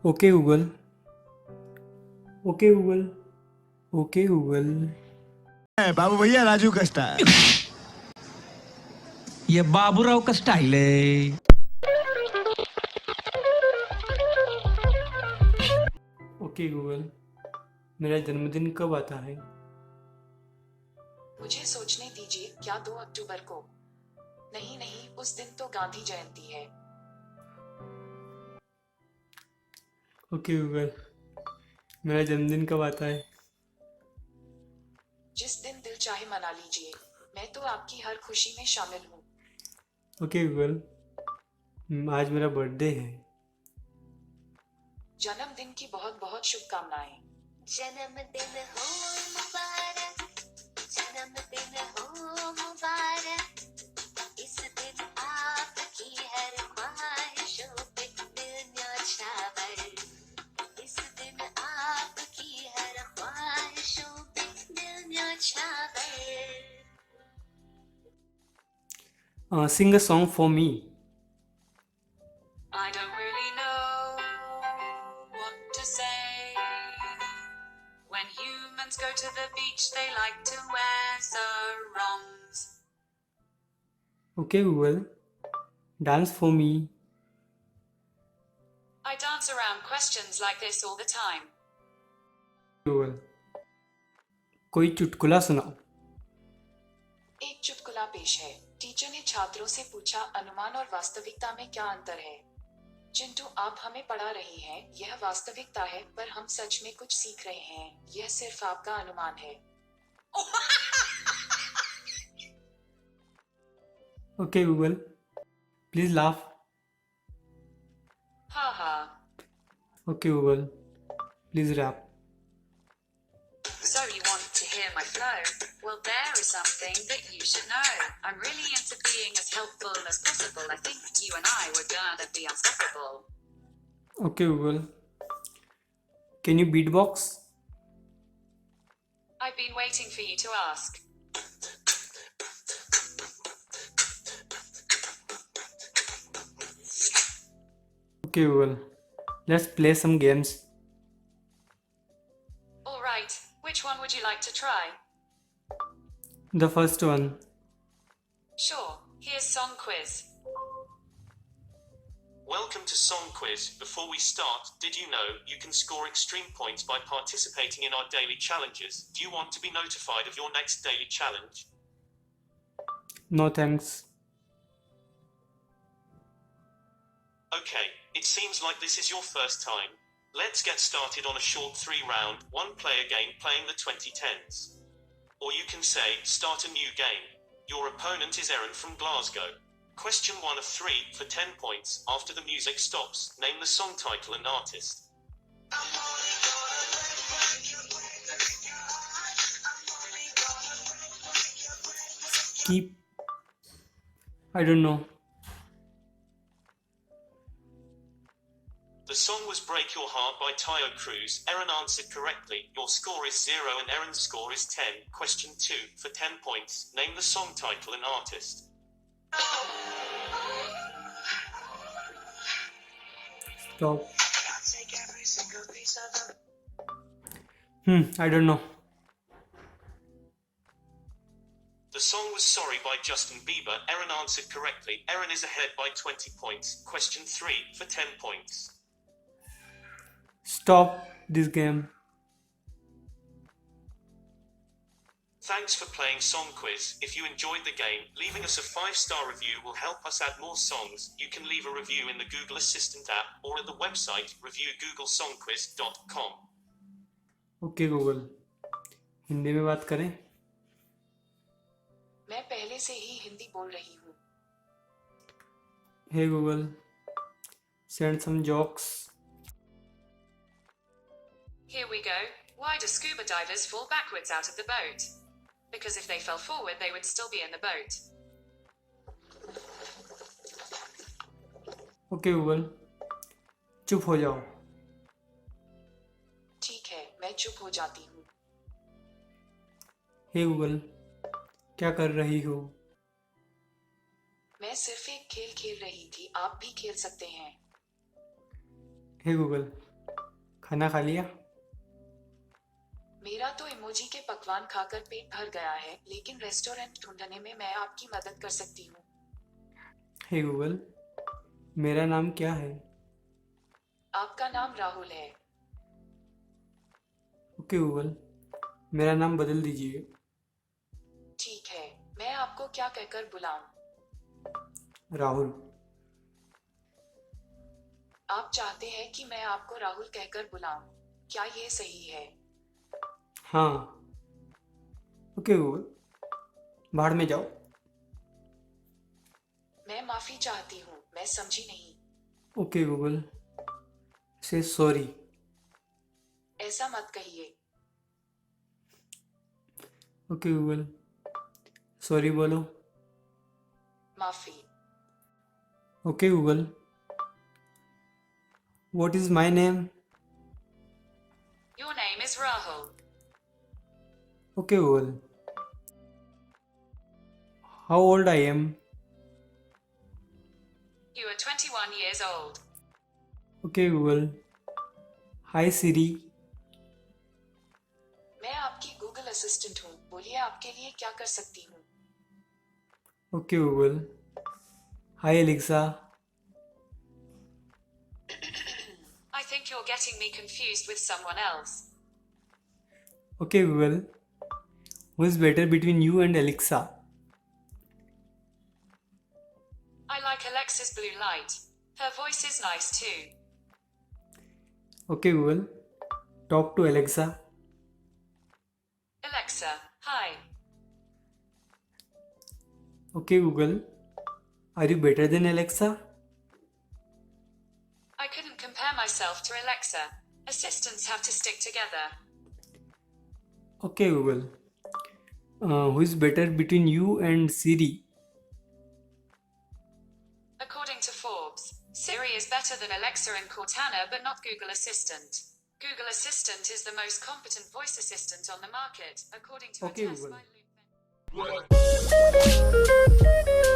Okay Google. Okay Google. Okay Google. बाबू भैया राजू का स्टाइल। ये बाबूराव का स्टाइल है। ओके गूगल, मेरा जन्मदिन कब आता है? मुझे सोचने दीजिए, क्या 2 अक्टूबर को? नहीं नहीं, उस दिन तो गांधी जयंती है। ओके गूगल, मेरा जन्मदिन कब आता है? जिस दिन दिल चाहे मना लीजिए, मैं तो आपकी हर खुशी में शामिल हूँ। ओके गूगल, आज मेरा बर्थडे है। जन्मदिन की बहुत बहुत शुभकामनाएं। जन्मदिन हो मुबारक, जन्मदिन हो मुबारक, इस दिन आपकी हर ख्वाहिशों पे दिल न्योछावर, इस दिन आपकी हर ख्वाहिशों पे दिल न्योछावर। Sing a song for me. I don't really know what to say. When humans go to the beach, they like to wear sarongs. Okay Google, dance for me. I dance around questions like this all the time. Google, कोई चुटकुला सुनाओ। एक चुटकुला पेश है। Teacher ने छात्रों से पूछा, अनुमान और वास्तविकता में क्या अंतर है? चिंटू, आप हमें पढ़ा रही हैं, यह वास्तविकता है, पर हम सच में कुछ सीख रहे हैं, यह सिर्फ आपका अनुमान है। Okay Google, please laugh. हा हा। Okay Google, please rap. So you want to hear my flow? Well, there is something that you should know. I'm really into being as helpful as possible. I think you and I were gonna be unstoppable. Okay Google, can you beatbox? I've been waiting for you to ask. Okay Google, let's play some games. All right, which one would you like to try? The first one. Sure, here's Song Quiz. Welcome to Song Quiz. Before we start, did you know you can score extreme points by participating in our daily challenges? Do you want to be notified of your next daily challenge? No thanks. Okay, it seems like this is your first time. Let's get started on a short 3-round, one-player game playing the 2010s. Or you can say, start a new game. Your opponent is Erin from Glasgow. Question 1 of 3 for 10 points. After the music stops, name the song title and artist. Keep. I don't know. The song was Break Your Heart by Tayo Cruz. Erin answered correctly. Your score is 0 and Erin's score is 10. Question 2 for 10 points. Name the song title and artist. Stop. I don't know. The song was Sorry by Justin Bieber. Erin answered correctly. Erin is ahead by 20 points. Question 3 for 10 points. Stop this game. Thanks for playing Song Quiz. If you enjoyed the game, leaving us a 5-star review will help us add more songs. You can leave a review in the Google Assistant app or at the website reviewgooglesongquiz.com. Okay Google, Hindi में बात करें? मैं पहले से ही हिंदी बोल रही हूँ। Hey Google, send some jokes. Here we go. Why do scuba divers fall backwards out of the boat? Because if they fell forward, they would still be in the boat. Okay Google, चुप हो जाओ। ठीक है, मैं चुप हो जाती हूँ। Hey Google, क्या कर रही हो? मैं सिर्फ एक खेल खेल रही थी, आप भी खेल सकते हैं। Hey Google, खाना खा लिया? मेरा तो इमोजी के पकवान खाकर पेट भर गया है, लेकिन रेस्टोरेंट ढूंढने में मैं आपकी मदद कर सकती हूँ। हे गूगल, मेरा नाम क्या है? आपका नाम राहुल है। ओके गूगल, मेरा नाम बदल दीजिए। ठीक है, मैं आपको क्या कहकर बुलाऊं? राहुल। आप चाहते हैं कि मैं आपको राहुल कहकर बुलाऊं? क्या ये सही है? हाँ। ओके गूगल, भाड़ में जाओ। मैं माफी चाहती हूँ, मैं समझी नहीं। ओके गूगल, से सॉरी। ऐसा मत कहिए। ओके गूगल, सॉरी बोलो। माफी। Okay Google, what is my name? Your name is Rahul. Okay Google, how old I am? You are 21 years old. Okay Google, hi Siri. मैं आपकी गूगल असिस्टेंट हूँ, बोलिए आपके लिए क्या कर सकती हूँ? Okay Google, hi Alexa. I think you're getting me confused with someone else. Okay Google, who is better between you and Alexa? I like Alexa's blue light. Her voice is nice too. Okay Google, talk to Alexa. Alexa, hi. Okay Google, are you better than Alexa? I couldn't compare myself to Alexa. Assistants have to stick together. Okay Google, who is better between you and Siri? According to Forbes, Siri is better than Alexa and Cortana, but not Google Assistant. Google Assistant is the most competent voice assistant on the market, according to Okay, a test Google. by Loop.